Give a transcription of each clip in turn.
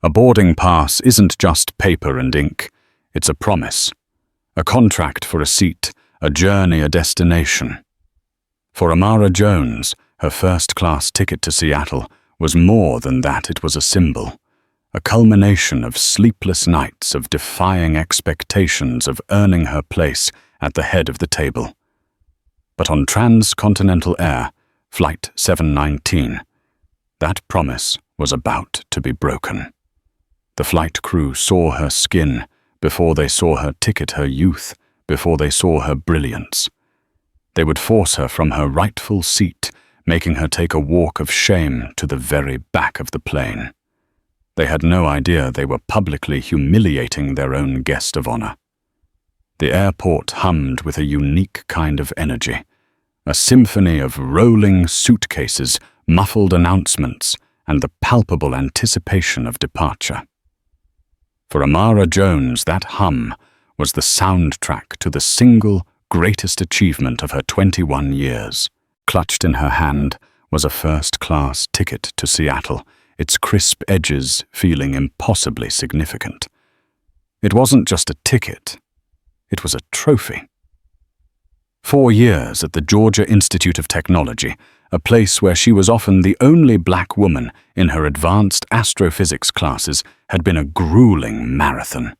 A boarding pass isn't just paper and ink. It's a promise. A contract for a seat, a journey, a destination. For Amara Jones, her first-class ticket to Seattle was more than that. It was a symbol. A culmination of sleepless nights, of defying expectations, of earning her place at the head of the table. But on transcontinental air, Flight 719, that promise was about to be broken. The flight crew saw her skin before they saw her ticket, her youth, before they saw her brilliance. They would force her from her rightful seat, making her take a walk of shame to the very back of the plane. They had no idea they were publicly humiliating their own guest of honor. The airport hummed with a unique kind of energy, a symphony of rolling suitcases, muffled announcements, and the palpable anticipation of departure. For Amara Jones, that hum was the soundtrack to the single greatest achievement of her 21 years. Clutched in her hand was a first-class ticket to Seattle, its crisp edges feeling impossibly significant. It wasn't just a ticket, it was a trophy. 4 years at the Georgia Institute of Technology, a place where she was often the only black woman in her advanced astrophysics classes, had been a grueling marathon.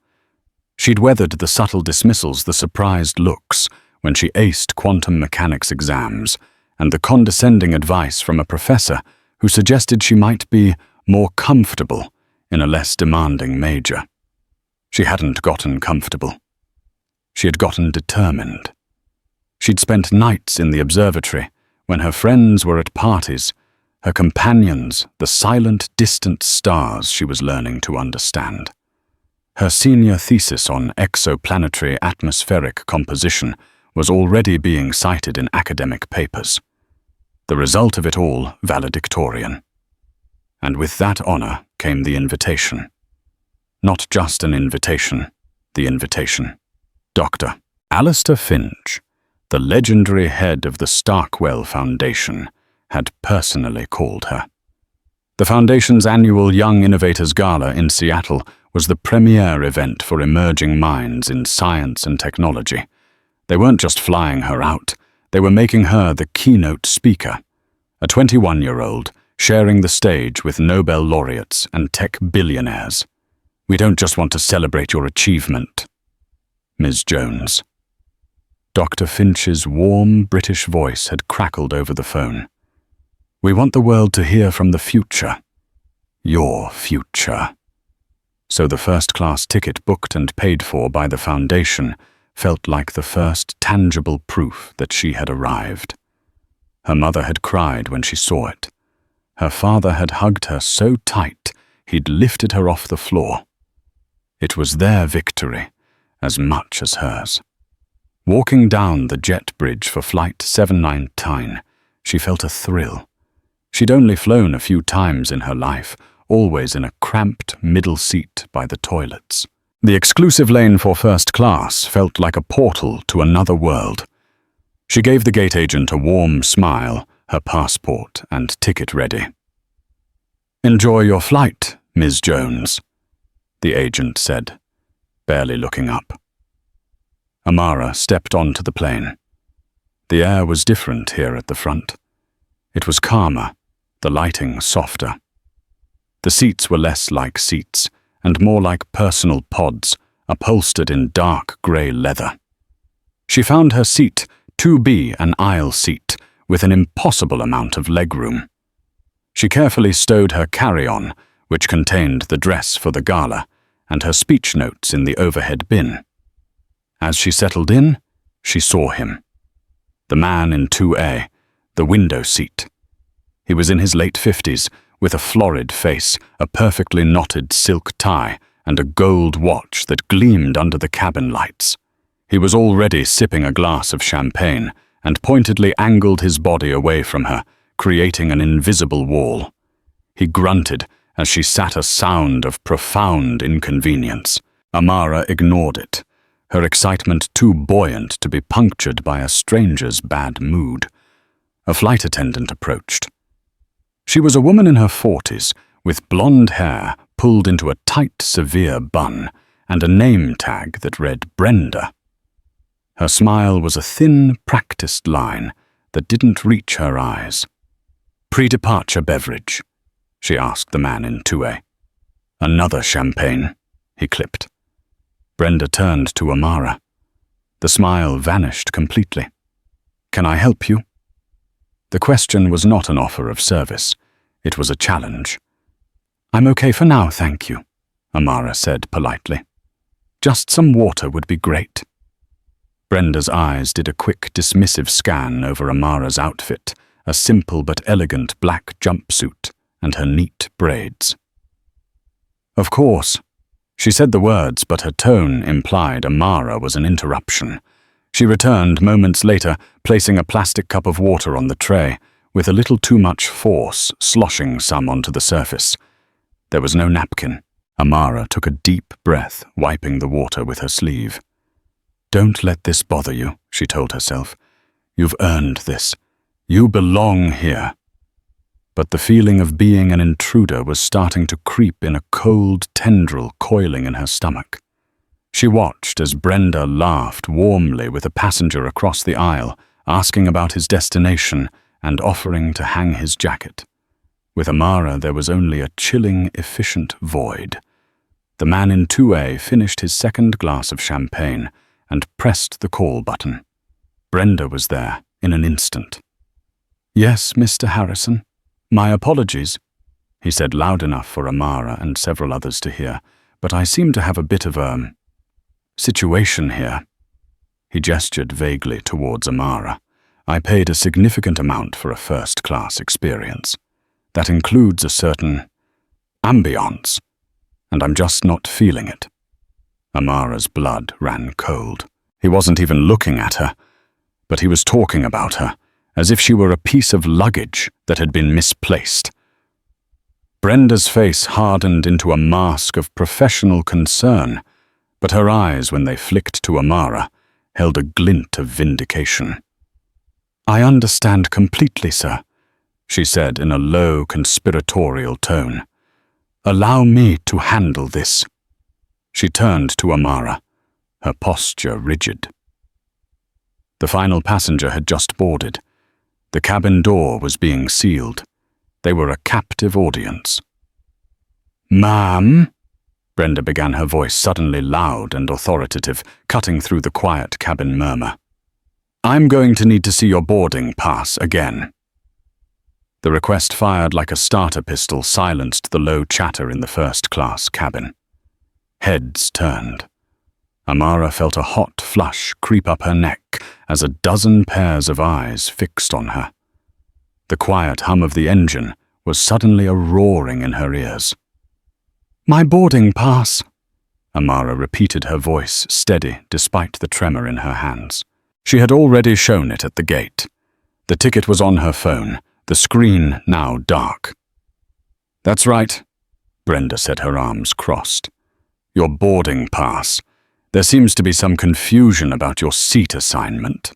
She'd weathered the subtle dismissals, the surprised looks when she aced quantum mechanics exams, and the condescending advice from a professor who suggested she might be more comfortable in a less demanding major. She hadn't gotten comfortable. She had gotten determined. She'd spent nights in the observatory when her friends were at parties, her companions the silent, distant stars she was learning to understand. Her senior thesis on exoplanetary atmospheric composition was already being cited in academic papers. The result of it all, Valedictorian. And with that honor came the invitation. Not just an invitation, the invitation. Dr. Alistair Finch, the legendary head of the Starkwell Foundation, had personally called her. The Foundation's annual Young Innovators Gala in Seattle was the premier event for emerging minds in science and technology. They weren't just flying her out, they were making her the keynote speaker, a 21-year-old sharing the stage with Nobel laureates and tech billionaires. We don't just want to celebrate your achievement, Ms. Jones. Dr. Finch's warm British voice had crackled over the phone. We want the world to hear from the future. Your future. So the first-class ticket booked and paid for by the Foundation felt like the first tangible proof that she had arrived. Her mother had cried when she saw it. Her father had hugged her so tight he'd lifted her off the floor. It was their victory as much as hers. Walking down the jet bridge for Flight 719, she felt a thrill. She'd only flown a few times in her life, always in a cramped middle seat by the toilets. The exclusive lane for first class felt like a portal to another world. She gave the gate agent a warm smile, her passport and ticket ready. "Enjoy your flight, Ms. Jones," the agent said, barely looking up. Amara stepped onto the plane. The air was different here at the front. It was calmer, the lighting softer. The seats were less like seats and more like personal pods, upholstered in dark grey leather. She found her seat 2B, an aisle seat, with an impossible amount of legroom. She carefully stowed her carry-on, which contained the dress for the gala, and her speech notes in the overhead bin. As she settled in, she saw him. The man in 2A, the window seat. He was in his late 50s, with a florid face, a perfectly knotted silk tie, and a gold watch that gleamed under the cabin lights. He was already sipping a glass of champagne and pointedly angled his body away from her, creating an invisible wall. He grunted as she sat, a sound of profound inconvenience. Amara ignored it, her excitement too buoyant to be punctured by a stranger's bad mood. A flight attendant approached. She was a woman in her 40s, with blonde hair, pulled into a tight, severe bun, and a name tag that read Brenda. Her smile was a thin, practiced line that didn't reach her eyes. "Pre-departure beverage?" she asked the man in 2A. "Another champagne," he clipped. Brenda turned to Amara. The smile vanished completely. "Can I help you?" The question was not an offer of service. It was a challenge. "I'm okay for now, thank you," Amara said politely. "Just some water would be great." Brenda's eyes did a quick, dismissive scan over Amara's outfit, a simple but elegant black jumpsuit, and her neat braids. "Of course." She said the words, but her tone implied Amara was an interruption. She returned moments later, placing a plastic cup of water on the tray, with a little too much force, sloshing some onto the surface. There was no napkin. Amara took a deep breath, wiping the water with her sleeve. "Don't let this bother you," she told herself. "You've earned this. You belong here." But the feeling of being an intruder was starting to creep in a cold tendril coiling in her stomach. She watched as Brenda laughed warmly with a passenger across the aisle, asking about his destination and offering to hang his jacket. With Amara, there was only a chilling, efficient void. The man in 2A finished his second glass of champagne and pressed the call button. Brenda was there in an instant. "Yes, Mr. Harrison. My apologies," he said loud enough for Amara and several others to hear, "but I seem to have a bit of a situation here." He gestured vaguely towards Amara. "I paid a significant amount for a first-class experience. That includes a certain ambiance, and I'm just not feeling it." Amara's blood ran cold. He wasn't even looking at her, but he was talking about her, as if she were a piece of luggage that had been misplaced. Brenda's face hardened into a mask of professional concern, but her eyes, when they flicked to Amara, held a glint of vindication. "I understand completely, sir," she said in a low, conspiratorial tone. "Allow me to handle this." She turned to Amara, her posture rigid. The final passenger had just boarded. The cabin door was being sealed. They were a captive audience. "Ma'am?" Brenda began, her voice suddenly loud and authoritative, cutting through the quiet cabin murmur. "I'm going to need to see your boarding pass again." The request, fired like a starter pistol, silenced the low chatter in the first-class cabin. Heads turned. Amara felt a hot flush creep up her neck as a dozen pairs of eyes fixed on her. The quiet hum of the engine was suddenly a roaring in her ears. "My boarding pass," Amara repeated, her voice steady despite the tremor in her hands. She had already shown it at the gate. The ticket was on her phone, the screen now dark. "That's right," Brenda said, her arms crossed. "Your boarding pass. There seems to be some confusion about your seat assignment."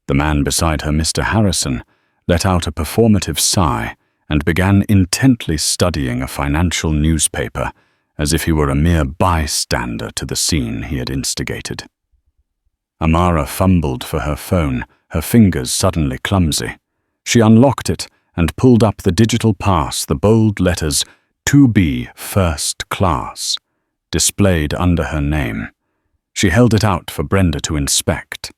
The man beside her, Mr. Harrison, let out a performative sigh and began intently studying a financial newspaper as if he were a mere bystander to the scene he had instigated. Amara fumbled for her phone, her fingers suddenly clumsy. She unlocked it and pulled up the digital pass, the bold letters "2B First Class" displayed under her name. She held it out for Brenda to inspect.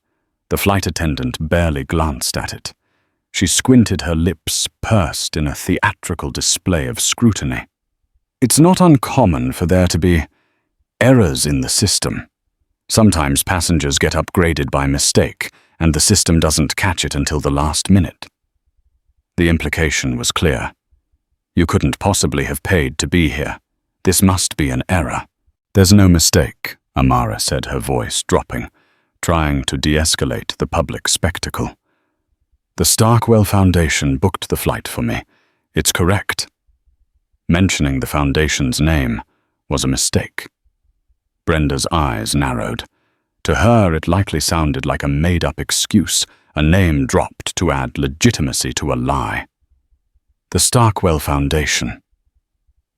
The flight attendant barely glanced at it. She squinted, her lips pursed in a theatrical display of scrutiny. "It's not uncommon for there to be errors in the system. Sometimes passengers get upgraded by mistake, and the system doesn't catch it until the last minute." The implication was clear. "You couldn't possibly have paid to be here. This must be an error." "There's no mistake," Amara said, her voice dropping, trying to de-escalate the public spectacle. "The Starkwell Foundation booked the flight for me. It's correct." Mentioning the foundation's name was a mistake. Brenda's eyes narrowed. To her, it likely sounded like a made-up excuse, a name dropped to add legitimacy to a lie. "The Starkwell Foundation."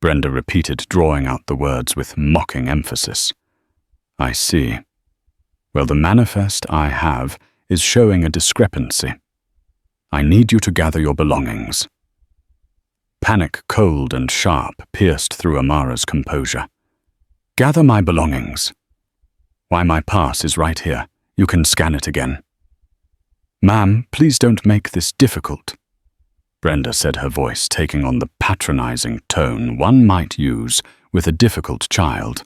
Brenda repeated, drawing out the words with mocking emphasis. I see. Well, the manifest I have is showing a discrepancy. I need you to gather your belongings. Panic, cold and sharp, pierced through Amara's composure. Gather my belongings. Why, my pass is right here. You can scan it again. Ma'am, please don't make this difficult, Brenda said, her voice taking on the patronizing tone one might use with a difficult child.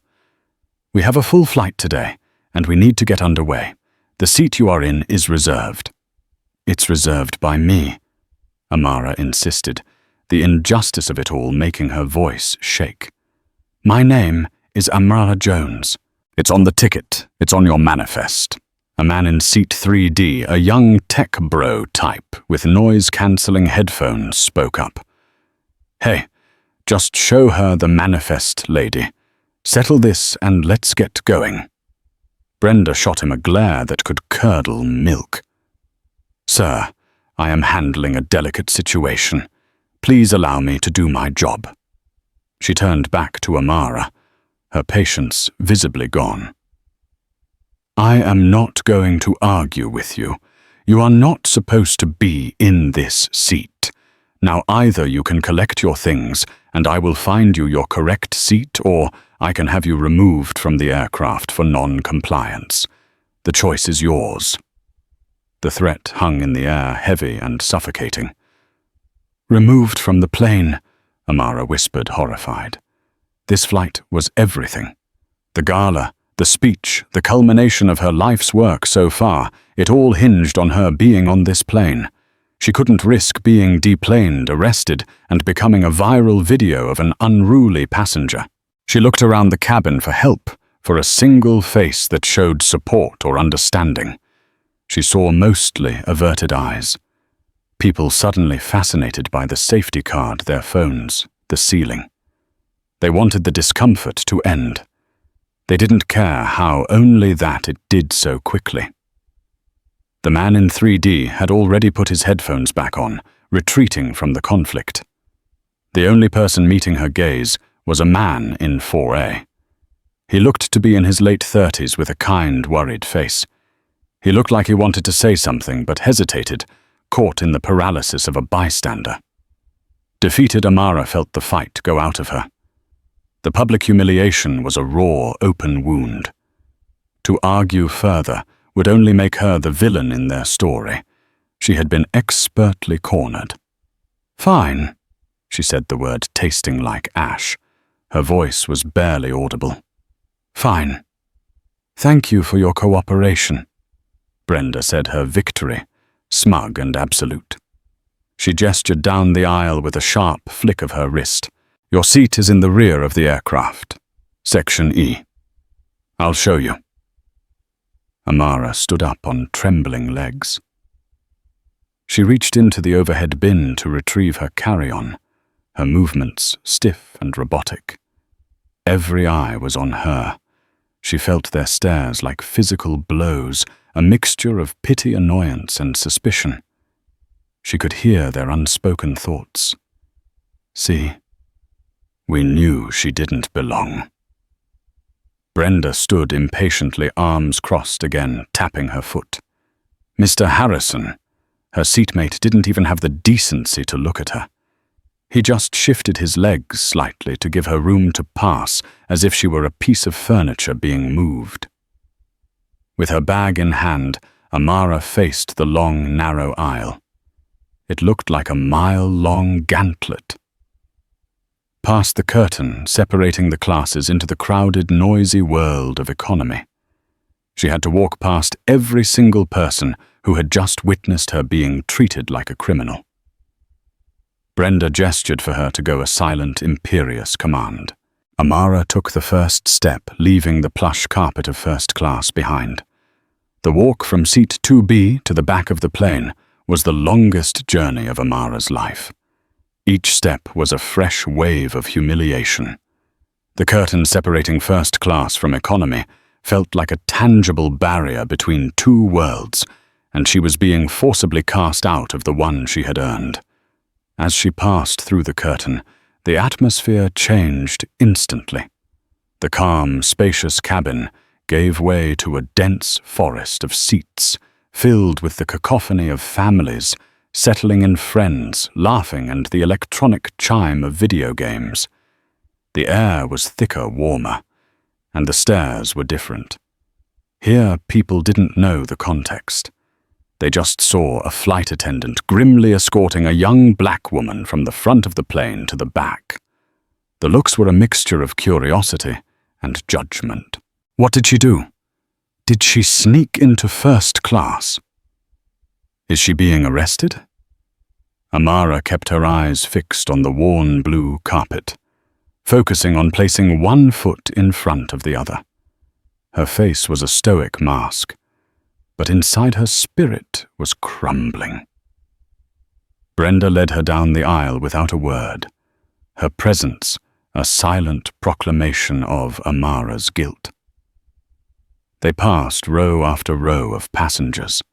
We have a full flight today, and we need to get underway. The seat you are in is reserved. It's reserved by me, Amara insisted, the injustice of it all making her voice shake. My name is Amara Jones. It's on the ticket. It's on your manifest. A man in seat 3D, a young tech bro type with noise-cancelling headphones, spoke up. Hey, just show her the manifest, lady. Settle this and let's get going. Brenda shot him a glare that could curdle milk. Sir, I am handling a delicate situation. Please allow me to do my job. She turned back to Amara, her patience visibly gone. I am not going to argue with you. You are not supposed to be in this seat. Now either you can collect your things and I will find you your correct seat, or I can have you removed from the aircraft for non-compliance. The choice is yours. The threat hung in the air, heavy and suffocating. Removed from the plane, Amara whispered, horrified. This flight was everything. The gala, the speech, the culmination of her life's work so far, it all hinged on her being on this plane. She couldn't risk being deplaned, arrested, and becoming a viral video of an unruly passenger. She looked around the cabin for help, for a single face that showed support or understanding. She saw mostly averted eyes. People suddenly fascinated by the safety card, their phones, the ceiling. They wanted the discomfort to end. They didn't care how, only that it did so quickly. The man in 3D had already put his headphones back on, retreating from the conflict. The only person meeting her gaze was a man in 4A. He looked to be in his late 30s with a kind, worried face. He looked like he wanted to say something but hesitated, caught in the paralysis of a bystander. Defeated Amara felt the fight go out of her. The public humiliation was a raw, open wound. To argue further would only make her the villain in their story. She had been expertly cornered. Fine, she said, the word tasting like ash. Her voice was barely audible. Fine. Thank you for your cooperation, Brenda said, her victory, smug and absolute. She gestured down the aisle with a sharp flick of her wrist. Your seat is in the rear of the aircraft, Section E. I'll show you. Amara stood up on trembling legs. She reached into the overhead bin to retrieve her carry-on, her movements stiff and robotic. Every eye was on her. She felt their stares like physical blows, a mixture of pity, annoyance, and suspicion. She could hear their unspoken thoughts. See, we knew she didn't belong. Brenda stood impatiently, arms crossed again, tapping her foot. Mr. Harrison, her seatmate, didn't even have the decency to look at her. He just shifted his legs slightly to give her room to pass, as if she were a piece of furniture being moved. With her bag in hand, Amara faced the long, narrow aisle. It looked like a mile-long gauntlet. Past the curtain separating the classes into the crowded, noisy world of economy. She had to walk past every single person who had just witnessed her being treated like a criminal. Brenda gestured for her to go, a silent, imperious command. Amara took the first step, leaving the plush carpet of first class behind. The walk from seat 2B to the back of the plane was the longest journey of Amara's life. Each step was a fresh wave of humiliation. The curtain separating first class from economy felt like a tangible barrier between two worlds, and she was being forcibly cast out of the one she had earned. As she passed through the curtain, The atmosphere changed instantly. The calm, spacious cabin gave way to a dense forest of seats, filled with the cacophony of families, settling in friends, laughing, and the electronic chime of video games. The air was thicker, warmer, and the stares were different. Here, people didn't know the context. They just saw a flight attendant grimly escorting a young black woman from the front of the plane to the back. The looks were a mixture of curiosity and judgment. What did she do? Did she sneak into first class? Is she being arrested? Amara kept her eyes fixed on the worn blue carpet, focusing on placing one foot in front of the other. Her face was a stoic mask, but inside her spirit was crumbling. Brenda led her down the aisle without a word, her presence a silent proclamation of Amara's guilt. They passed row after row of passengers.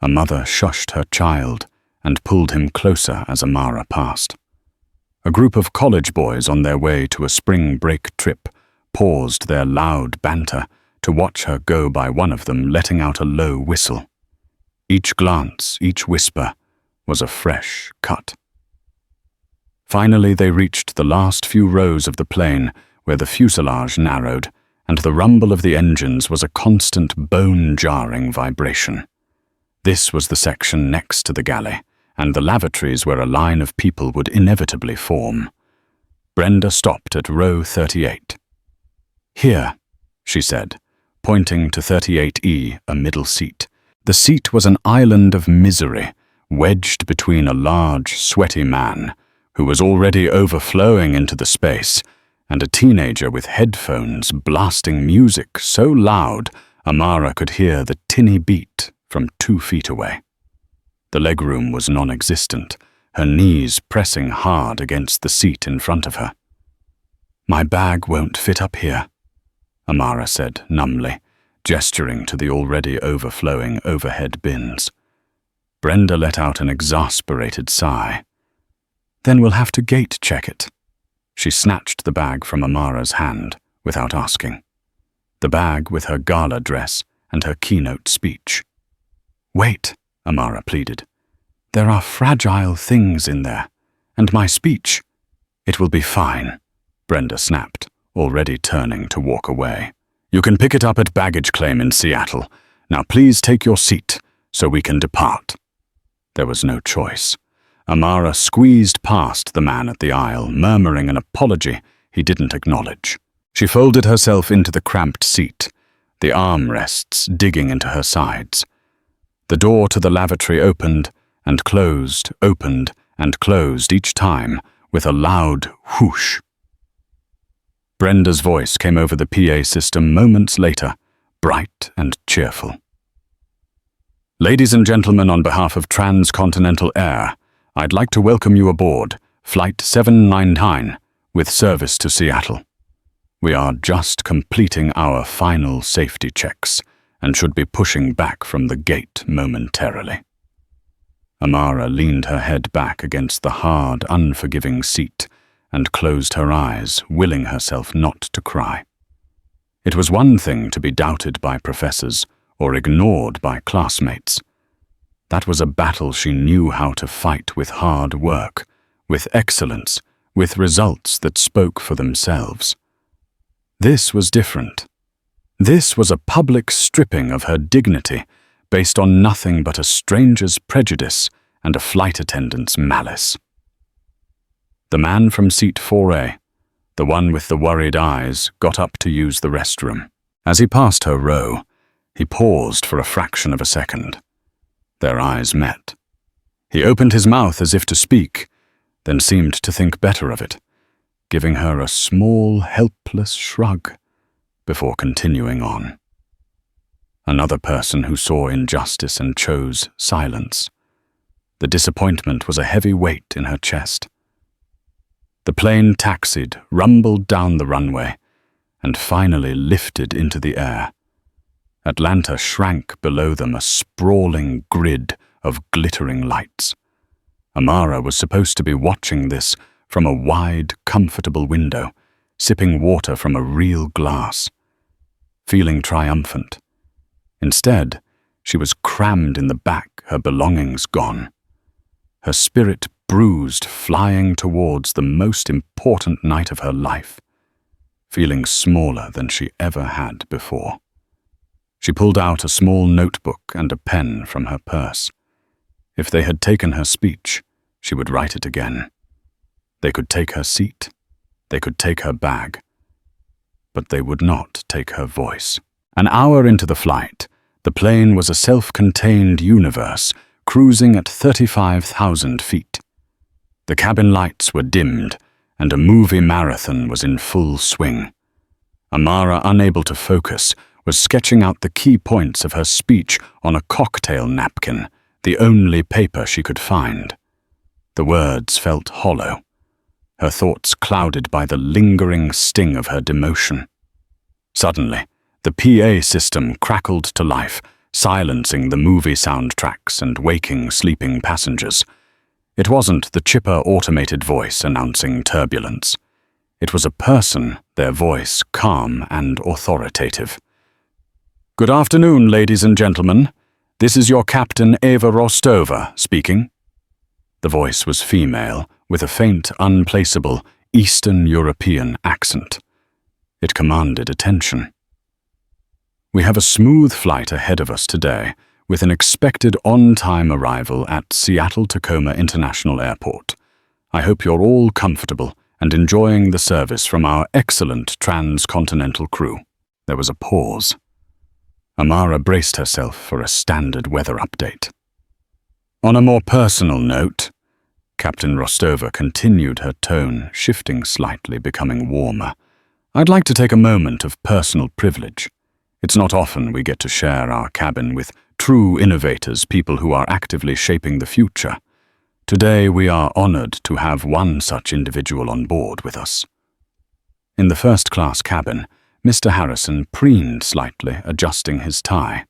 A mother shushed her child and pulled him closer as Amara passed. A group of college boys on their way to a spring break trip paused their loud banter to watch her go by, one of them letting out a low whistle. Each glance, each whisper, was a fresh cut. Finally, they reached the last few rows of the plane where the fuselage narrowed, and the rumble of the engines was a constant bone-jarring vibration. This was the section next to the galley, and the lavatories where a line of people would inevitably form. Brenda stopped at row 38. "Here," she said, pointing to 38E, a middle seat. The seat was an island of misery, wedged between a large, sweaty man, who was already overflowing into the space, and a teenager with headphones blasting music so loud Amara could hear the tinny beat from 2 feet away. The legroom was non-existent, her knees pressing hard against the seat in front of her. "My bag won't fit up here," Amara said numbly, gesturing to the already overflowing overhead bins. Brenda let out an exasperated sigh. "Then we'll have to gate check it." She snatched the bag from Amara's hand without asking. The bag with her gala dress and her keynote speech. "Wait," Amara pleaded. "There are fragile things in there, and my speech." "It will be fine," Brenda snapped, already turning to walk away. "You can pick it up at baggage claim in Seattle. Now please take your seat so we can depart." There was no choice. Amara squeezed past the man at the aisle, murmuring an apology he didn't acknowledge. She folded herself into the cramped seat, the armrests digging into her sides. The door to the lavatory opened and closed each time with a loud whoosh. Brenda's voice came over the PA system moments later, bright and cheerful. "Ladies and gentlemen, on behalf of Transcontinental Air, I'd like to welcome you aboard Flight 799 with service to Seattle. We are just completing our final safety checks and should be pushing back from the gate momentarily." Amara leaned her head back against the hard, unforgiving seat and closed her eyes, willing herself not to cry. It was one thing to be doubted by professors or ignored by classmates. That was a battle she knew how to fight with hard work, with excellence, with results that spoke for themselves. This was different. This was a public stripping of her dignity based on nothing but a stranger's prejudice and a flight attendant's malice. The man from seat 4A, the one with the worried eyes, got up to use the restroom. As he passed her row, he paused for a fraction of a second. Their eyes met. He opened his mouth as if to speak, then seemed to think better of it, giving her a small, helpless shrug before continuing on. Another person who saw injustice and chose silence. The disappointment was a heavy weight in her chest. The plane taxied, rumbled down the runway, and finally lifted into the air. Atlanta shrank below them, a sprawling grid of glittering lights. Amara was supposed to be watching this from a wide, comfortable window, sipping water from a real glass, feeling triumphant. Instead, she was crammed in the back, her belongings gone. Her spirit bruised, flying towards the most important night of her life, feeling smaller than she ever had before. She pulled out a small notebook and a pen from her purse. If they had taken her speech, she would write it again. They could take her seat, they could take her bag, but they would not take her voice. An hour into the flight, the plane was a self-contained universe, cruising at 35,000 feet. The cabin lights were dimmed, and a movie marathon was in full swing. Amara, unable to focus, was sketching out the key points of her speech on a cocktail napkin, the only paper she could find. The words felt hollow, her thoughts clouded by the lingering sting of her demotion. Suddenly, the PA system crackled to life, silencing the movie soundtracks and waking sleeping passengers. It wasn't the chipper automated voice announcing turbulence. It was a person, their voice calm and authoritative. "Good afternoon, ladies and gentlemen. This is your Captain Eva Rostova speaking." The voice was female, with a faint, unplaceable Eastern European accent. It commanded attention. "We have a smooth flight ahead of us today, with an expected on-time arrival at Seattle-Tacoma International Airport. I hope you're all comfortable and enjoying the service from our excellent transcontinental crew." There was a pause. Amara braced herself for a standard weather update. "On a more personal note," Captain Rostova continued, her tone shifting slightly, becoming warmer, "I'd like to take a moment of personal privilege. It's not often we get to share our cabin with true innovators, people who are actively shaping the future. Today we are honored to have one such individual on board with us." In the first-class cabin, Mr. Harrison preened slightly, adjusting his tie.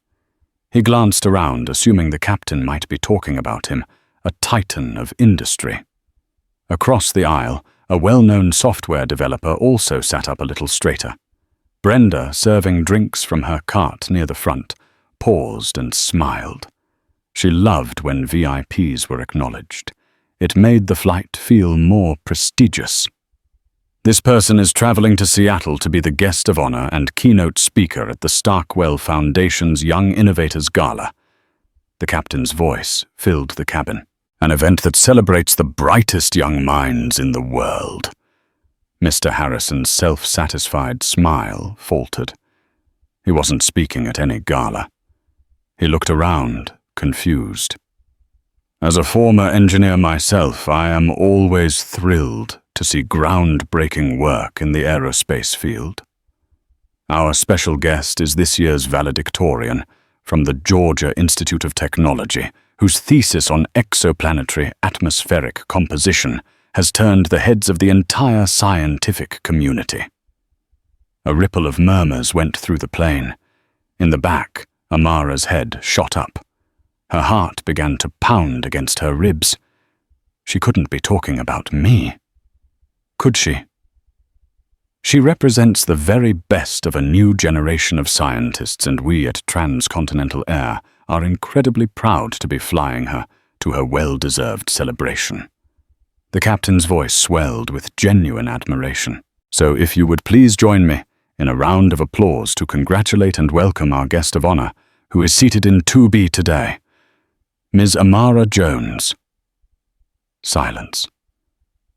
He glanced around, assuming the captain might be talking about him, a titan of industry. Across the aisle, a well-known software developer also sat up a little straighter. Brenda, serving drinks from her cart near the front, paused and smiled. She loved when VIPs were acknowledged. It made the flight feel more prestigious. "This person is traveling to Seattle to be the guest of honor and keynote speaker at the Starkwell Foundation's Young Innovators Gala." The captain's voice filled the cabin. "An event that celebrates the brightest young minds in the world." Mr. Harrison's self-satisfied smile faltered. He wasn't speaking at any gala. He looked around, confused. "As a former engineer myself, I am always thrilled to see groundbreaking work in the aerospace field. Our special guest is this year's Valedictorian from the Georgia Institute of Technology, whose thesis on exoplanetary atmospheric composition has turned the heads of the entire scientific community." A ripple of murmurs went through the plane. In the back, Amara's head shot up. Her heart began to pound against her ribs. She couldn't be talking about me. Could she? She represents the very best of a new generation of scientists, and we at Transcontinental Air are incredibly proud to be flying her to her well-deserved celebration. The captain's voice swelled with genuine admiration. "So if you would please join me in a round of applause to congratulate and welcome our guest of honor, who is seated in 2B today, Ms. Amara Jones." Silence.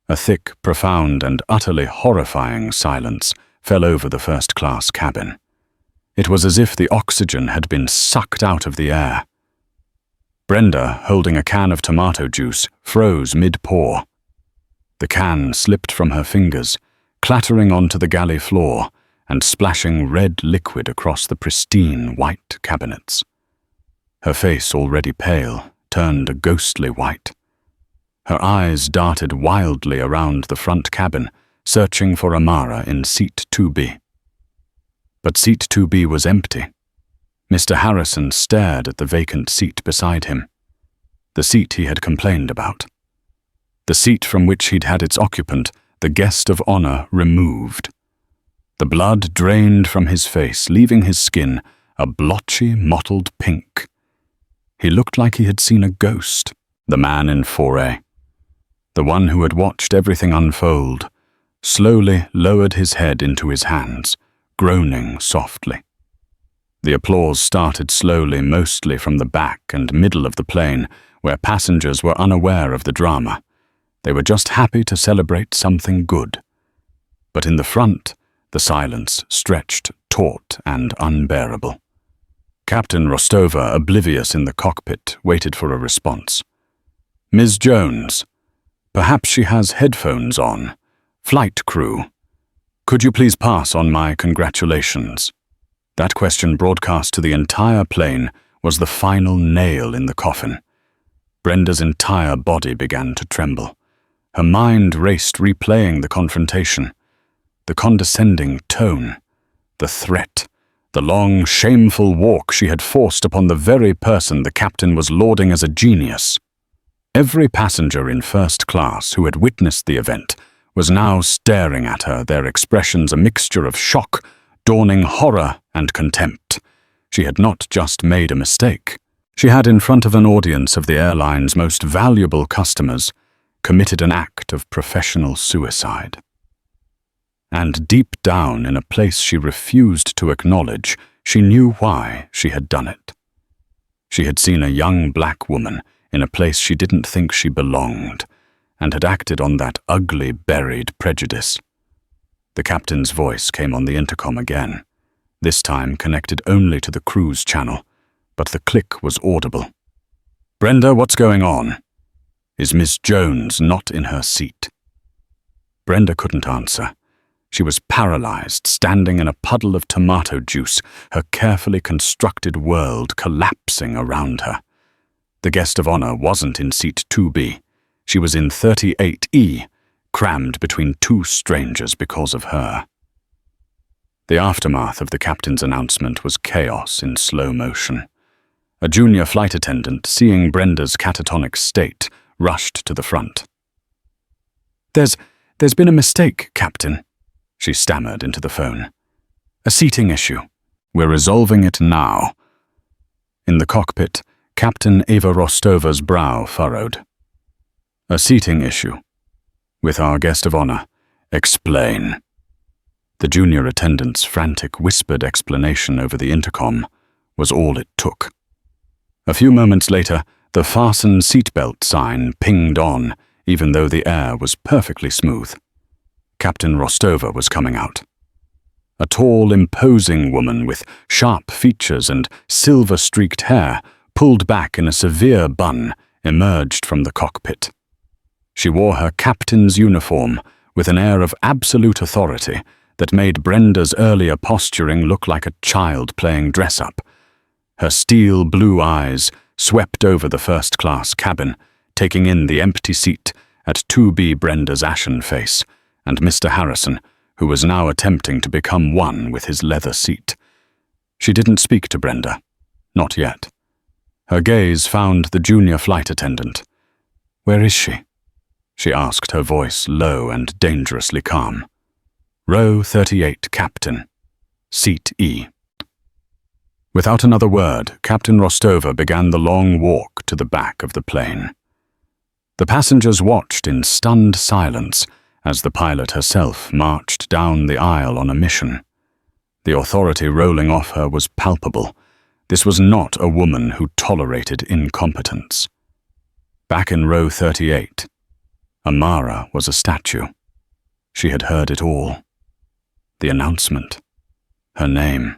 A thick, profound, and utterly horrifying silence fell over the first-class cabin. It was as if the oxygen had been sucked out of the air. Brenda, holding a can of tomato juice, froze mid-pour. The can slipped from her fingers, clattering onto the galley floor and splashing red liquid across the pristine white cabinets. Her face, already pale, turned a ghostly white. Her eyes darted wildly around the front cabin, searching for Amara in seat 2B. But seat 2B was empty. Mr. Harrison stared at the vacant seat beside him, the seat he had complained about. The seat from which he'd had its occupant, the guest of honor, removed. The blood drained from his face, leaving his skin a blotchy, mottled pink. He looked like he had seen a ghost, the man in 4A. The one who had watched everything unfold, slowly lowered his head into his hands, groaning softly. The applause started slowly, mostly from the back and middle of the plane, where passengers were unaware of the drama. They were just happy to celebrate something good. But in the front, the silence stretched taut and unbearable. Captain Rostova, oblivious in the cockpit, waited for a response. "Ms. Jones, perhaps she has headphones on. Flight crew, could you please pass on my congratulations?" That question, broadcast to the entire plane, was the final nail in the coffin. Brenda's entire body began to tremble. Her mind raced, replaying the confrontation, the condescending tone, the threat, the long, shameful walk she had forced upon the very person the captain was lauding as a genius. Every passenger in first class who had witnessed the event was now staring at her, their expressions a mixture of shock, dawning horror, and contempt. She had not just made a mistake. She had, in front of an audience of the airline's most valuable customers, committed an act of professional suicide. And deep down, in a place she refused to acknowledge, she knew why she had done it. She had seen a young black woman in a place she didn't think she belonged, and had acted on that ugly, buried prejudice. The captain's voice came on the intercom again, this time connected only to the cruise channel, but the click was audible. "Brenda, what's going on? Is Miss Jones not in her seat?" Brenda couldn't answer. She was paralyzed, standing in a puddle of tomato juice, her carefully constructed world collapsing around her. The guest of honor wasn't in seat 2B. She was in 38E, crammed between two strangers because of her. The aftermath of the captain's announcement was chaos in slow motion. A junior flight attendant, seeing Brenda's catatonic state, rushed to the front. There's been a mistake, Captain," she stammered into the phone. "A seating issue. We're resolving it now." In the cockpit, Captain Eva Rostova's brow furrowed. "A seating issue. With our guest of honor. Explain." The junior attendant's frantic, whispered explanation over the intercom was all it took. A few moments later, the fasten seatbelt sign pinged on, even though the air was perfectly smooth. Captain Rostova was coming out. A tall, imposing woman with sharp features and silver-streaked hair, pulled back in a severe bun, emerged from the cockpit. She wore her captain's uniform with an air of absolute authority that made Brenda's earlier posturing look like a child playing dress-up. Her steel blue eyes swept over the first-class cabin, taking in the empty seat at 2B Brenda's ashen face, and Mr. Harrison, who was now attempting to become one with his leather seat. She didn't speak to Brenda. Not yet. Her gaze found the junior flight attendant. "Where is she?" she asked, her voice low and dangerously calm. "Row 38, Captain. Seat E." Without another word, Captain Rostova began the long walk to the back of the plane. The passengers watched in stunned silence as the pilot herself marched down the aisle on a mission. The authority rolling off her was palpable. This was not a woman who tolerated incompetence. Back in row 38, Amara was a statue. She had heard it all. The announcement, her name,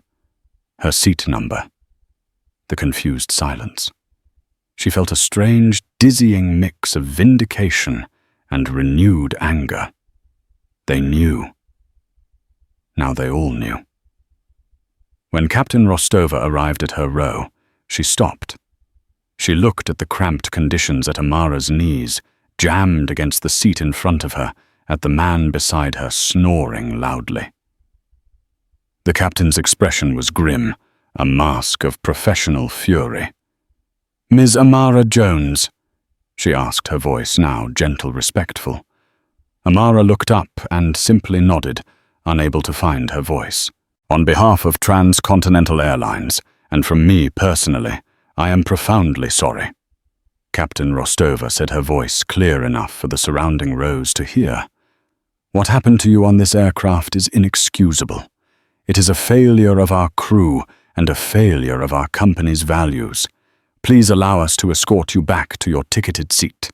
her seat number, the confused silence. She felt a strange, dizzying mix of vindication and renewed anger. They knew. Now they all knew. When Captain Rostova arrived at her row, she stopped. She looked at the cramped conditions at Amara's knees, jammed against the seat in front of her, at the man beside her snoring loudly. The captain's expression was grim, a mask of professional fury. "Ms. Amara Jones, she asked, her voice now gentle, respectful. Amara looked up and simply nodded, unable to find her voice. On behalf of Transcontinental Airlines, and from me personally, I am profoundly sorry. Captain Rostova said, her voice clear enough for the surrounding rows to hear. What happened to you on this aircraft is inexcusable. It is a failure of our crew and a failure of our company's values. Please allow us to escort you back to your ticketed seat.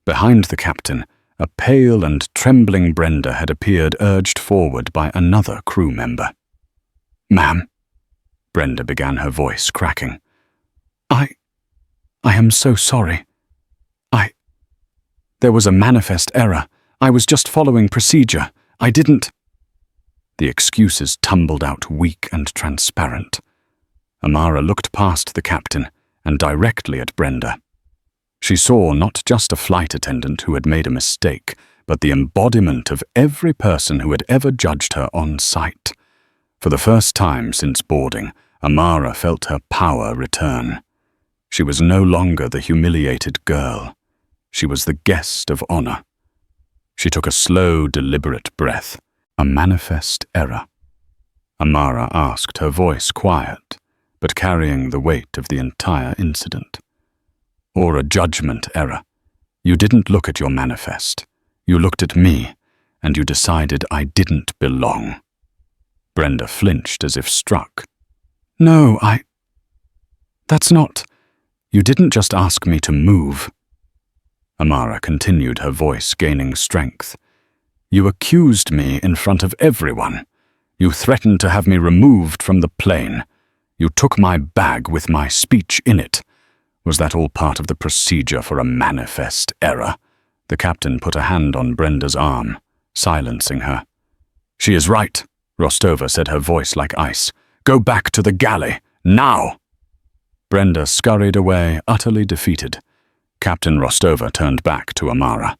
Behind the captain, a pale and trembling Brenda had appeared, urged forward by another crew member. Ma'am, Brenda began, her voice cracking. I am so sorry. There was a manifest error. I was just following procedure. I didn't. The excuses tumbled out weak and transparent. Amara looked past the captain and directly at Brenda. She saw not just a flight attendant who had made a mistake, but the embodiment of every person who had ever judged her on sight. For the first time since boarding, Amara felt her power return. She was no longer the humiliated girl. She was the guest of honor. She took a slow, deliberate breath. A manifest error? Amara asked, her voice quiet, but carrying the weight of the entire incident. Or a judgment error? You didn't look at your manifest. You looked at me, and you decided I didn't belong. Brenda flinched as if struck. No, That's not... You didn't just ask me to move. Amara continued, her voice gaining strength. You accused me in front of everyone. You threatened to have me removed from the plane. You took my bag with my speech in it. Was that all part of the procedure for a manifest error? The captain put a hand on Brenda's arm, silencing her. She is right, Rostova said, her voice like ice. Go back to the galley, now! Brenda scurried away, utterly defeated. Captain Rostova turned back to Amara.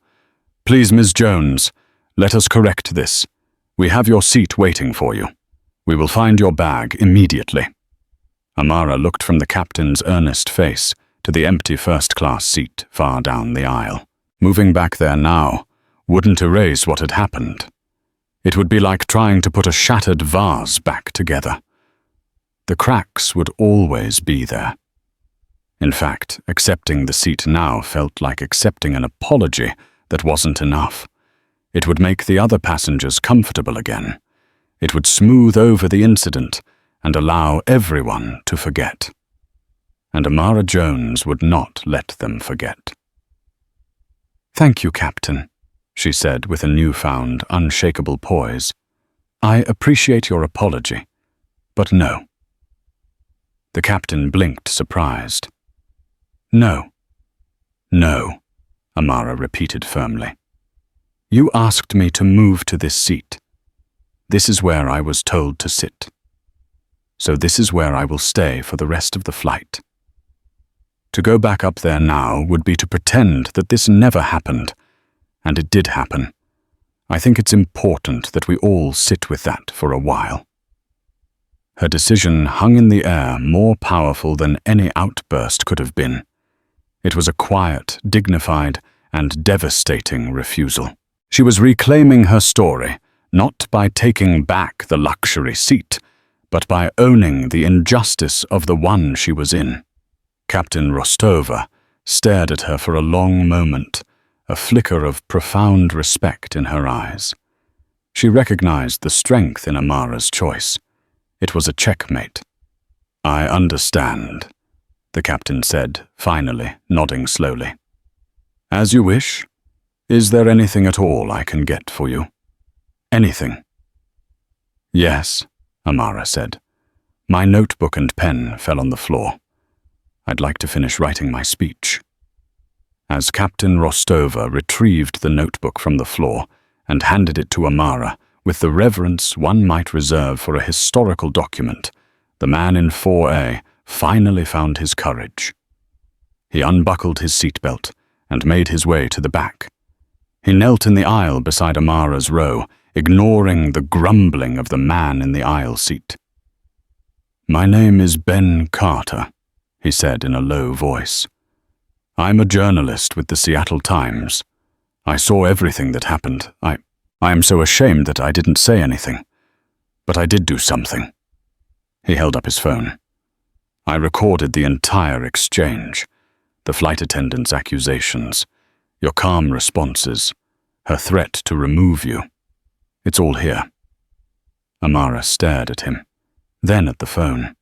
Please, Ms. Jones, let us correct this. We have your seat waiting for you. We will find your bag immediately. Amara looked from the captain's earnest face to the empty first-class seat far down the aisle. Moving back there now wouldn't erase what had happened. It would be like trying to put a shattered vase back together. The cracks would always be there. In fact, accepting the seat now felt like accepting an apology that wasn't enough. It would make the other passengers comfortable again. It would smooth over the incident and allow everyone to forget. And Amara Jones would not let them forget. Thank you, Captain, she said with a newfound, unshakable poise. I appreciate your apology, but no. The captain blinked, surprised. No. No, Amara repeated firmly. You asked me to move to this seat. This is where I was told to sit. So this is where I will stay for the rest of the flight. To go back up there now would be to pretend that this never happened, and it did happen. I think it's important that we all sit with that for a while. Her decision hung in the air, more powerful than any outburst could have been. It was a quiet, dignified, and devastating refusal. She was reclaiming her story, not by taking back the luxury seat, but by owning the injustice of the one she was in. Captain Rostova stared at her for a long moment, a flicker of profound respect in her eyes. She recognized the strength in Amara's choice. It was a checkmate. I understand, the captain said, finally, nodding slowly. As you wish. Is there anything at all I can get for you? Anything? Yes, Amara said. My notebook and pen fell on the floor. I'd like to finish writing my speech. As Captain Rostova retrieved the notebook from the floor and handed it to Amara with the reverence one might reserve for a historical document, the man in 4A finally found his courage. He unbuckled his seatbelt and made his way to the back. He knelt in the aisle beside Amara's row, ignoring the grumbling of the man in the aisle seat. My name is Ben Carter, he said in a low voice. I'm a journalist with the Seattle Times. I saw everything that happened. I am so ashamed that I didn't say anything. But I did do something." He held up his phone. "I recorded the entire exchange, the flight attendant's accusations, your calm responses, her threat to remove you. It's all here." Amara stared at him, then at the phone.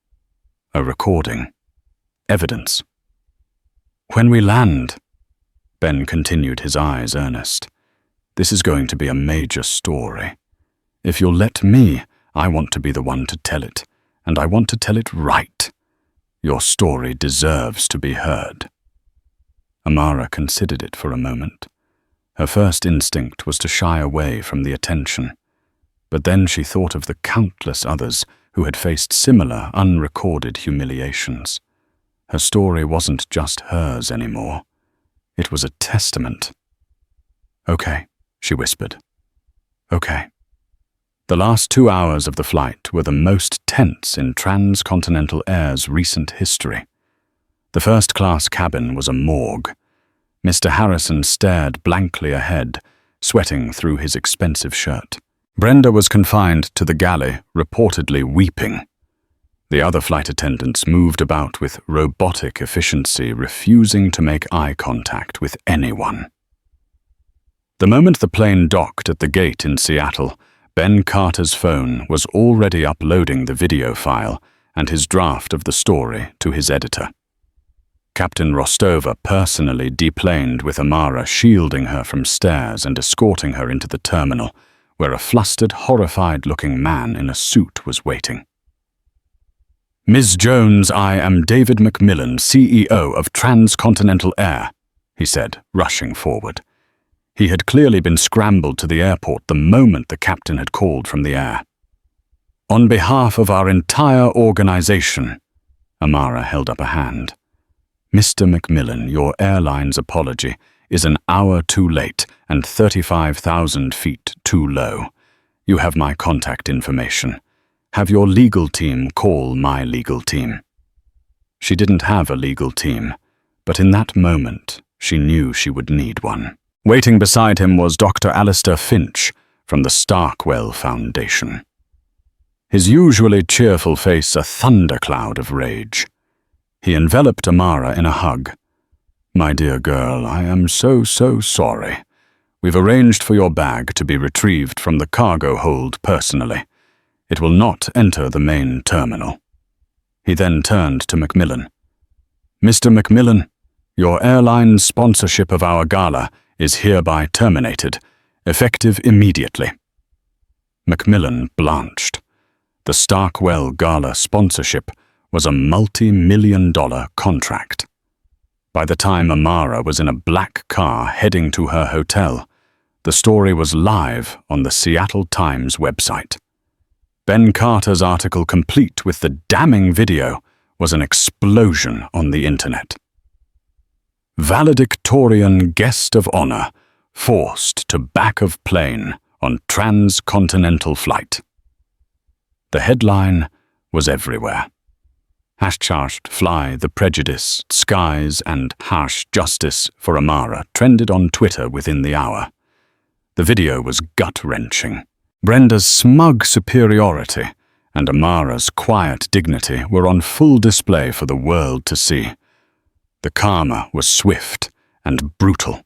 A recording. Evidence. "When we land," Ben continued, his eyes earnest, "this is going to be a major story. If you'll let me, I want to be the one to tell it, and I want to tell it right. Your story deserves to be heard." Amara considered it for a moment. Her first instinct was to shy away from the attention, but then she thought of the countless others who had faced similar unrecorded humiliations. Her story wasn't just hers anymore. It was a testament. "Okay," she whispered. "Okay." The last 2 hours of the flight were the most tense in Transcontinental Air's recent history. The first-class cabin was a morgue. Mr. Harrison stared blankly ahead, sweating through his expensive shirt. Brenda was confined to the galley, reportedly weeping. The other flight attendants moved about with robotic efficiency, refusing to make eye contact with anyone. The moment the plane docked at the gate in Seattle, Ben Carter's phone was already uploading the video file and his draft of the story to his editor. Captain Rostova personally deplaned with Amara, shielding her from stares and escorting her into the terminal, where a flustered, horrified-looking man in a suit was waiting. "Ms. Jones, I am David McMillan, CEO of Transcontinental Air," he said, rushing forward. He had clearly been scrambled to the airport the moment the captain had called from the air. "On behalf of our entire organization," Amara held up a hand. "Mr. McMillan, your airline's apology is an hour too late and 35,000 feet too low. You have my contact information. Have your legal team call my legal team." She didn't have a legal team, but in that moment, she knew she would need one. Waiting beside him was Dr. Alistair Finch from the Starkwell Foundation. His usually cheerful face a thundercloud of rage. He enveloped Amara in a hug. "My dear girl, I am so sorry. We've arranged for your bag to be retrieved from the cargo hold personally. It will not enter the main terminal." He then turned to McMillan. "Mr. McMillan, your airline's sponsorship of our gala is hereby terminated, effective immediately." McMillan blanched. The Starkwell Gala sponsorship was a multi-million-dollar contract. By the time Amara was in a black car heading to her hotel, the story was live on the Seattle Times website. Ben Carter's article, complete with the damning video, was an explosion on the internet. "Valedictorian guest of honor forced to back of plane on transcontinental flight." The headline was everywhere. #fly the prejudice, skies, and #justice for Amara trended on Twitter within the hour. The video was gut-wrenching. Brenda's smug superiority and Amara's quiet dignity were on full display for the world to see. The karma was swift and brutal.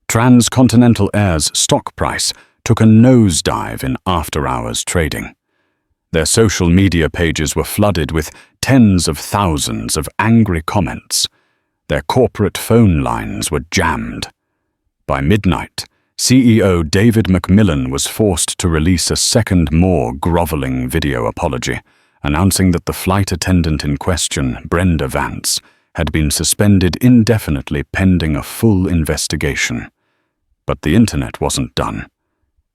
Transcontinental Air's stock price took a nosedive in after-hours trading. Their social media pages were flooded with tens of thousands of angry comments. Their corporate phone lines were jammed. By midnight, CEO David McMillan was forced to release a second, more groveling video apology, announcing that the flight attendant in question, Brenda Vance, had been suspended indefinitely pending a full investigation. But the internet wasn't done.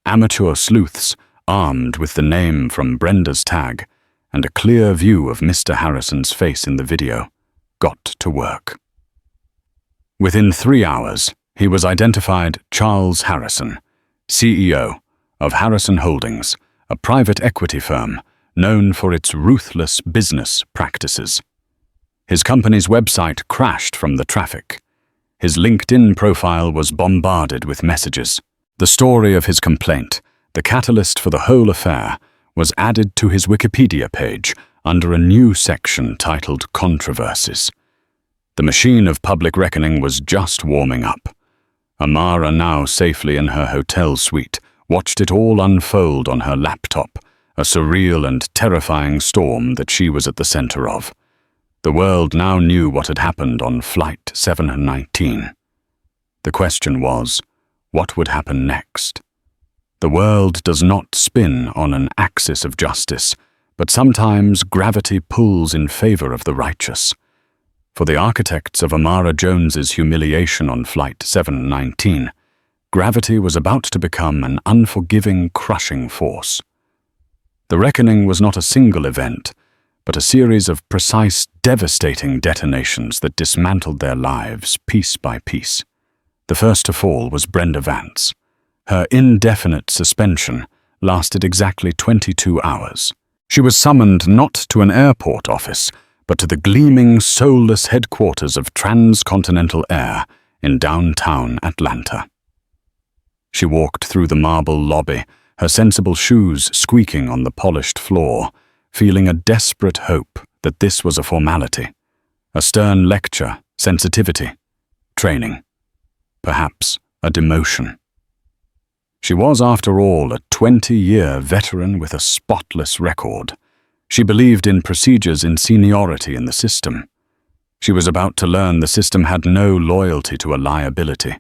Amateur sleuths, armed with the name from Brenda's tag and a clear view of Mr. Harrison's face in the video, got to work. Within 3 hours, he was identified Charles Harrison, CEO of Harrison Holdings, a private equity firm known for its ruthless business practices. His company's website crashed from the traffic. His LinkedIn profile was bombarded with messages. The story of his complaint, the catalyst for the whole affair, was added to his Wikipedia page under a new section titled Controversies. The machine of public reckoning was just warming up. Amara, now safely in her hotel suite, watched it all unfold on her laptop, a surreal and terrifying storm that she was at the center of. The world now knew what had happened on Flight 719. The question was, what would happen next? The world does not spin on an axis of justice, but sometimes gravity pulls in favor of the righteous. For the architects of Amara Jones's humiliation on Flight 719, gravity was about to become an unforgiving, crushing force. The reckoning was not a single event, but a series of precise, devastating detonations that dismantled their lives piece by piece. The first to fall was Brenda Vance. Her indefinite suspension lasted exactly 22 hours. She was summoned not to an airport office, but to the gleaming, soulless headquarters of Transcontinental Air in downtown Atlanta. She walked through the marble lobby, her sensible shoes squeaking on the polished floor, feeling a desperate hope that this was a formality, a stern lecture, sensitivity, training, perhaps a demotion. She was, after all, a 20-year veteran with a spotless record. She believed in procedures, in seniority in the system. She was about to learn the system had no loyalty to a liability.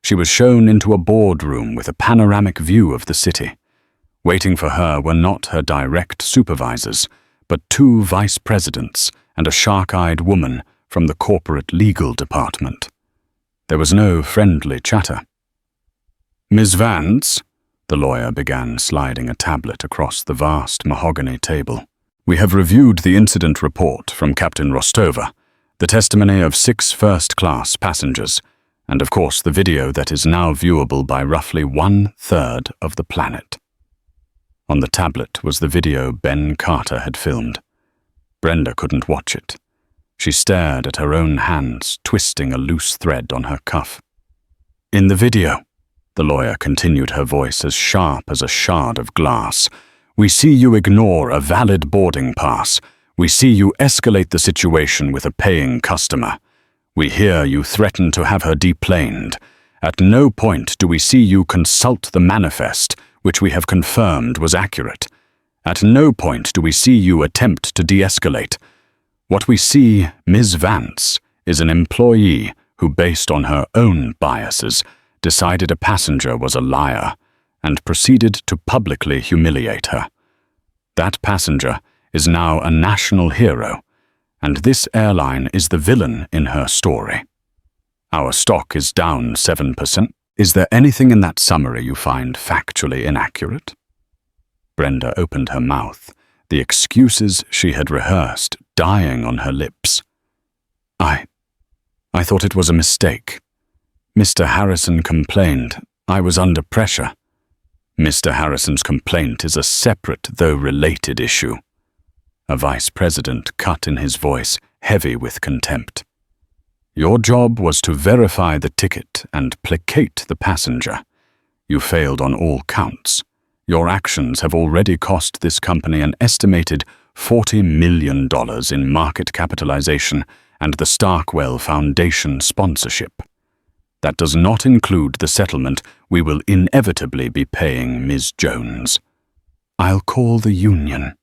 She was shown into a boardroom with a panoramic view of the city. Waiting for her were not her direct supervisors, but 2 vice presidents and a shark-eyed woman from the corporate legal department. There was no friendly chatter. "Ms. Vance," the lawyer began, sliding a tablet across the vast mahogany table. "We have reviewed the incident report from Captain Rostova, the testimony of 6 first-class passengers, and of course the video that is now viewable by roughly 1/3 of the planet." On the tablet was the video Ben Carter had filmed. Brenda couldn't watch it. She stared at her own hands, twisting a loose thread on her cuff. "In the video," the lawyer continued, her voice as sharp as a shard of glass, "we see you ignore a valid boarding pass. We see you escalate the situation with a paying customer. We hear you threaten to have her deplaned. At no point do we see you consult the manifest, which we have confirmed was accurate. At no point do we see you attempt to de-escalate. What we see, Ms. Vance, is an employee who, based on her own biases, decided a passenger was a liar and proceeded to publicly humiliate her. That passenger is now a national hero, and this airline is the villain in her story. Our stock is down 7%. Is there anything in that summary you find factually inaccurate?" Brenda opened her mouth, the excuses she had rehearsed dying on her lips. I thought it was a mistake. Mr. Harrison complained. I was under pressure." "Mr. Harrison's complaint is a separate, though related issue." A vice president cut in his voice, heavy with contempt. "Your job was to verify the ticket and placate the passenger. You failed on all counts. Your actions have already cost this company an estimated $40 million in market capitalization and the Starkwell Foundation sponsorship. That does not include the settlement we will inevitably be paying Ms. Jones." "I'll call the union,"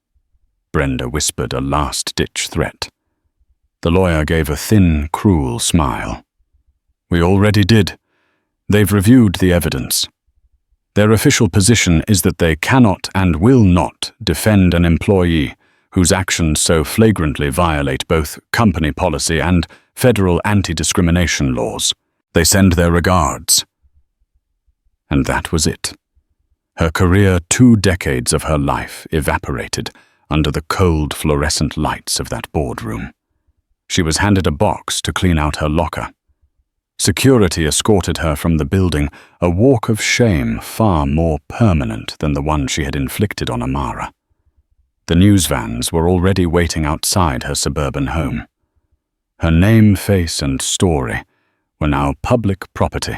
Brenda whispered, a last-ditch threat. The lawyer gave a thin, cruel smile. "We already did. They've reviewed the evidence. Their official position is that they cannot and will not defend an employee whose actions so flagrantly violate both company policy and federal anti-discrimination laws. They send their regards." And that was it. Her career, 2 decades of her life, evaporated under the cold fluorescent lights of that boardroom. She was handed a box to clean out her locker. Security escorted her from the building, a walk of shame far more permanent than the one she had inflicted on Amara. The news vans were already waiting outside her suburban home. Her name, face, and story were now public property,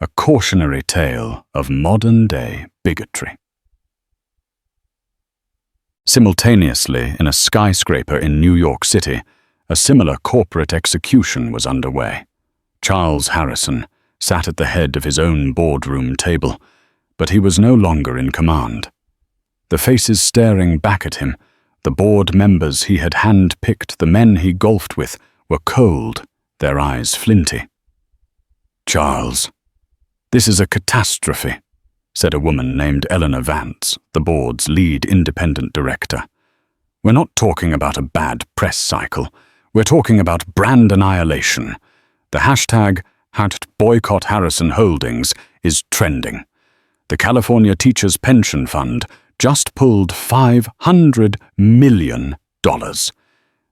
a cautionary tale of modern-day bigotry. Simultaneously, in a skyscraper in New York City, a similar corporate execution was underway. Charles Harrison sat at the head of his own boardroom table, but he was no longer in command. The faces staring back at him, the board members he had hand-picked, the men he golfed with, were cold, their eyes flinty. "Charles, this is a catastrophe," said a woman named Eleanor Vance, the board's lead independent director. "We're not talking about a bad press cycle. We're talking about brand annihilation. The hashtag #BoycottHarrisonHoldings is trending. The California Teachers Pension Fund just pulled $500 million.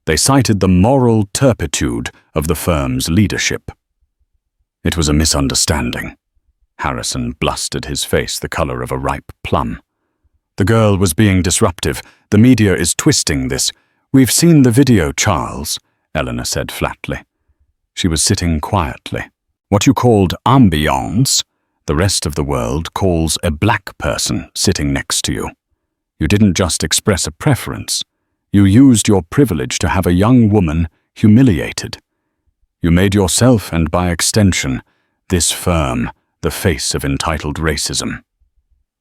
They cited the moral turpitude of the firm's leadership." "It was a misunderstanding." Harrison blustered, his face the color of a ripe plum. "The girl was being disruptive. The media is twisting this. We've seen the video, Charles," Eleanor said flatly. She was sitting quietly. "What you called ambiance, the rest of the world calls a black person sitting next to you. You didn't just express a preference. You used your privilege to have a young woman humiliated. You made yourself, and by extension, this firm, the face of entitled racism."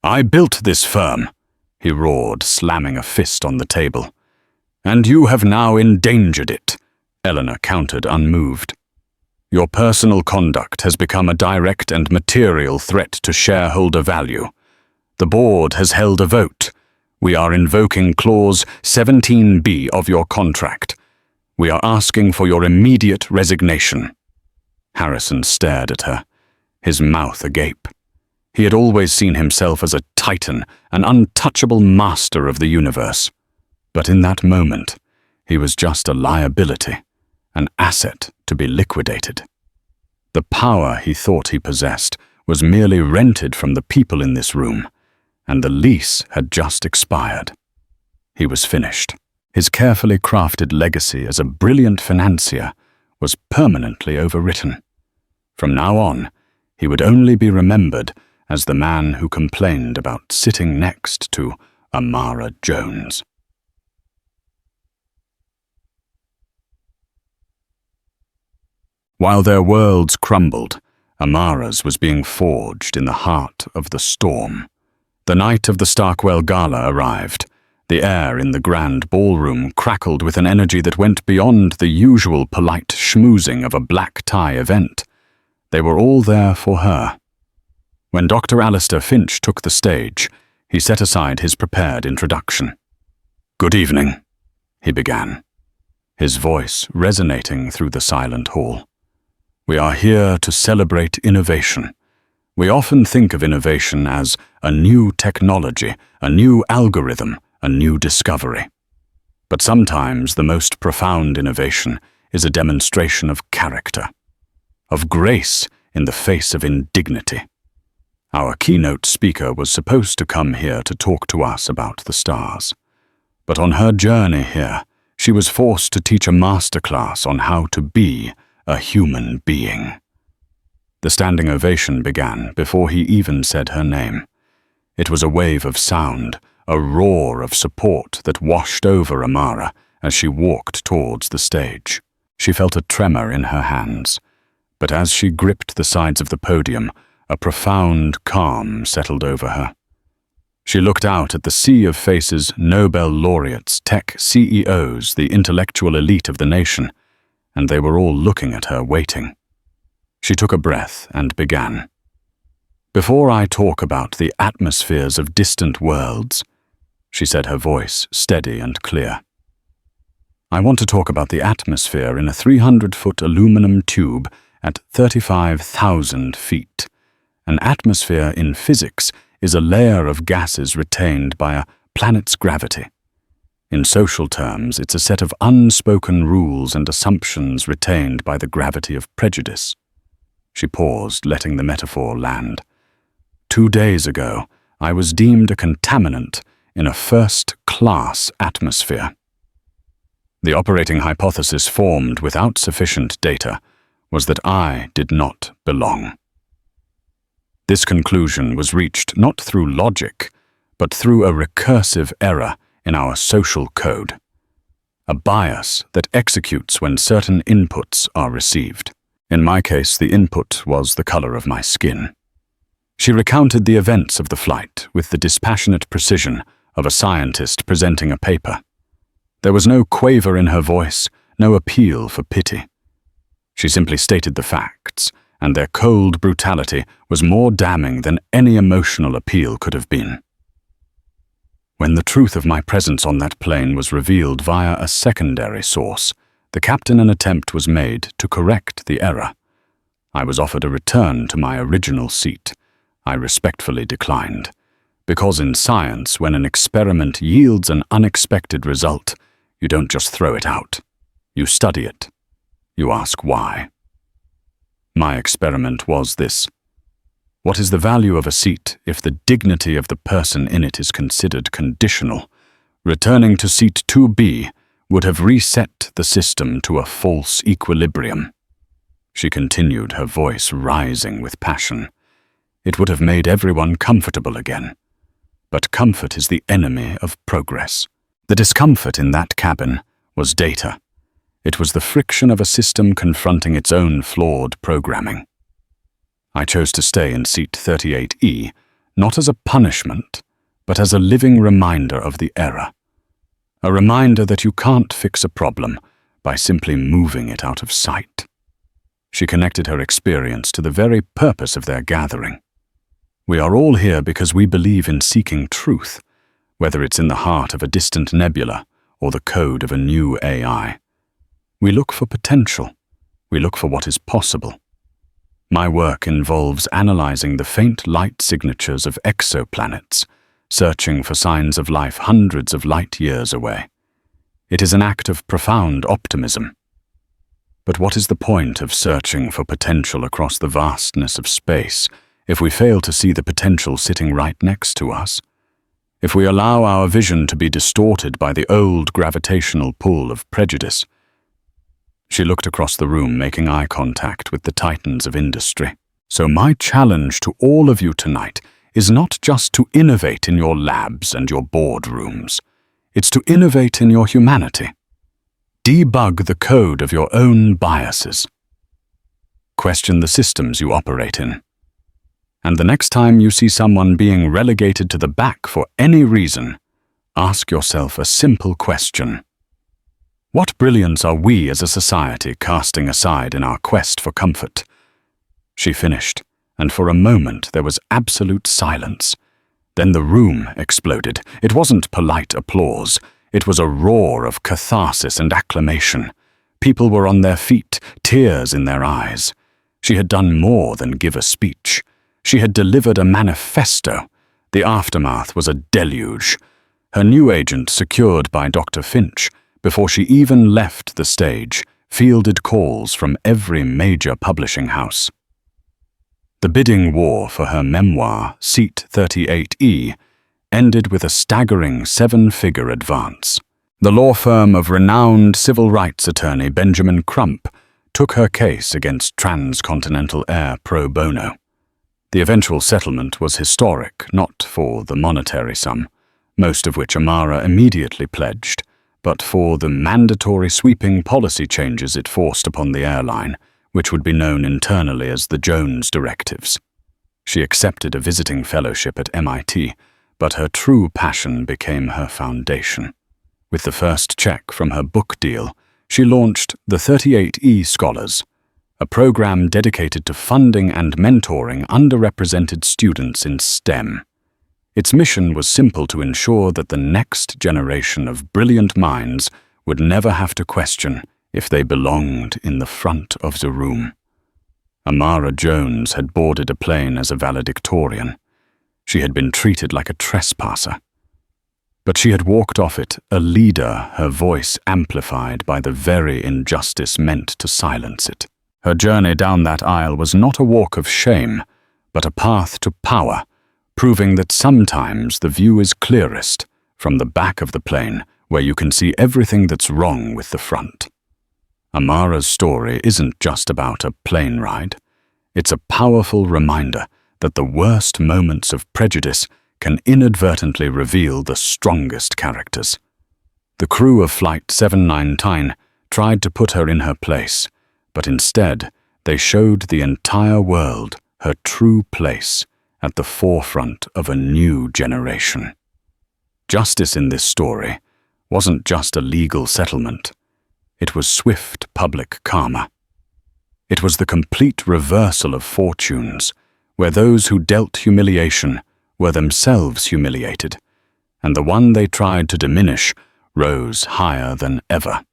"I built this firm," he roared, slamming a fist on the table. "And you have now endangered it," Eleanor countered, unmoved. "Your personal conduct has become a direct and material threat to shareholder value. The board has held a vote. We are invoking Clause 17B of your contract. We are asking for your immediate resignation." Harrison stared at her, his mouth agape. He had always seen himself as a titan, an untouchable master of the universe. But in that moment, he was just a liability, an asset to be liquidated. The power he thought he possessed was merely rented from the people in this room, and the lease had just expired. He was finished. His carefully crafted legacy as a brilliant financier was permanently overwritten. From now on, he would only be remembered as the man who complained about sitting next to Amara Jones. While their worlds crumbled, Amara's was being forged in the heart of the storm. The night of the Starkwell Gala arrived. The air in the grand ballroom crackled with an energy that went beyond the usual polite schmoozing of a black tie event. They were all there for her. When Dr. Alistair Finch took the stage, he set aside his prepared introduction. "Good evening," he began, his voice resonating through the silent hall. "We are here to celebrate innovation. We often think of innovation as a new technology, a new algorithm, a new discovery. But sometimes the most profound innovation is a demonstration of character, of grace in the face of indignity." Our keynote speaker was supposed to come here to talk to us about the stars. But on her journey here, she was forced to teach a masterclass on how to be a human being. The standing ovation began before he even said her name. It was a wave of sound, a roar of support that washed over Amara as she walked towards the stage. She felt a tremor in her hands, but as she gripped the sides of the podium, a profound calm settled over her. She looked out at the sea of faces, Nobel laureates, tech CEOs, the intellectual elite of the nation, and they were all looking at her, waiting. She took a breath and began. "Before I talk about the atmospheres of distant worlds," she said, her voice steady and clear, "I want to talk about the atmosphere in a 300-foot aluminum tube at 35,000 feet. An atmosphere in physics is a layer of gases retained by a planet's gravity. In social terms, it's a set of unspoken rules and assumptions retained by the gravity of prejudice." She paused, letting the metaphor land. 2 days ago, I was deemed a contaminant in a first-class atmosphere. The operating hypothesis formed without sufficient data was that I did not belong. This conclusion was reached not through logic, but through a recursive error in our social code, a bias that executes when certain inputs are received. In my case, the input was the color of my skin. She recounted the events of the flight with the dispassionate precision of a scientist presenting a paper. There was no quaver in her voice, no appeal for pity. She simply stated the facts, and their cold brutality was more damning than any emotional appeal could have been. When the truth of my presence on that plane was revealed via a secondary source, the captain an attempt was made to correct the error. I was offered a return to my original seat. I respectfully declined, because in science, when an experiment yields an unexpected result, you don't just throw it out. You study it. You ask why. My experiment was this. What is the value of a seat if the dignity of the person in it is considered conditional? Returning to seat 2B would have reset the system to a false equilibrium. She continued, her voice rising with passion. It would have made everyone comfortable again. But comfort is the enemy of progress. The discomfort in that cabin was data. It was the friction of a system confronting its own flawed programming. I chose to stay in seat 38E, not as a punishment, but as a living reminder of the error. A reminder that you can't fix a problem by simply moving it out of sight. She connected her experience to the very purpose of their gathering. We are all here because we believe in seeking truth, whether it's in the heart of a distant nebula or the code of a new AI. We look for potential. We look for what is possible. My work involves analyzing the faint light signatures of exoplanets, searching for signs of life hundreds of light years away. It is an act of profound optimism. But what is the point of searching for potential across the vastness of space if we fail to see the potential sitting right next to us? If we allow our vision to be distorted by the old gravitational pull of prejudice? She looked across the room, making eye contact with the titans of industry. So my challenge to all of you tonight is not just to innovate in your labs and your boardrooms. It's to innovate in your humanity. Debug the code of your own biases. Question the systems you operate in. And the next time you see someone being relegated to the back for any reason, ask yourself a simple question. What brilliance are we as a society casting aside in our quest for comfort? She finished, and for a moment there was absolute silence. Then the room exploded. It wasn't polite applause. It was a roar of catharsis and acclamation. People were on their feet, tears in their eyes. She had done more than give a speech. She had delivered a manifesto. The aftermath was a deluge. Her new agent, secured by Dr. Finch, before she even left the stage, fielded calls from every major publishing house. The bidding war for her memoir, Seat 38E, ended with a staggering 7-figure advance. The law firm of renowned civil rights attorney Benjamin Crump took her case against Transcontinental Air pro bono. The eventual settlement was historic, not for the monetary sum, most of which Amara immediately pledged, but for the mandatory sweeping policy changes it forced upon the airline, which would be known internally as the Jones directives. She accepted a visiting fellowship at MIT, but her true passion became her foundation. With the first check from her book deal, she launched the 38E Scholars, a program dedicated to funding and mentoring underrepresented students in STEM. Its mission was simple: to ensure that the next generation of brilliant minds would never have to question if they belonged in the front of the room. Amara Jones had boarded a plane as a valedictorian. She had been treated like a trespasser. But she had walked off it a leader, her voice amplified by the very injustice meant to silence it. Her journey down that aisle was not a walk of shame, but a path to power, proving that sometimes the view is clearest from the back of the plane, where you can see everything that's wrong with the front. Amara's story isn't just about a plane ride. It's a powerful reminder that the worst moments of prejudice can inadvertently reveal the strongest characters. The crew of Flight 799 tried to put her in her place, but instead they showed the entire world her true place at the forefront of a new generation. Justice in this story wasn't just a legal settlement. It was swift public karma. It was the complete reversal of fortunes, where those who dealt humiliation were themselves humiliated, and the one they tried to diminish rose higher than ever.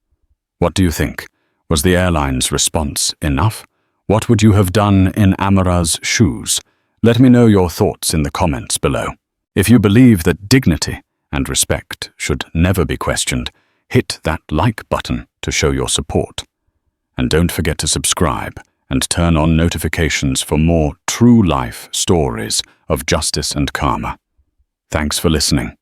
What do you think? Was the airline's response enough? What would you have done in Amara's shoes? Let me know your thoughts in the comments below. If you believe that dignity and respect should never be questioned, hit that like button to show your support. And don't forget to subscribe and turn on notifications for more true life stories of justice and karma. Thanks for listening.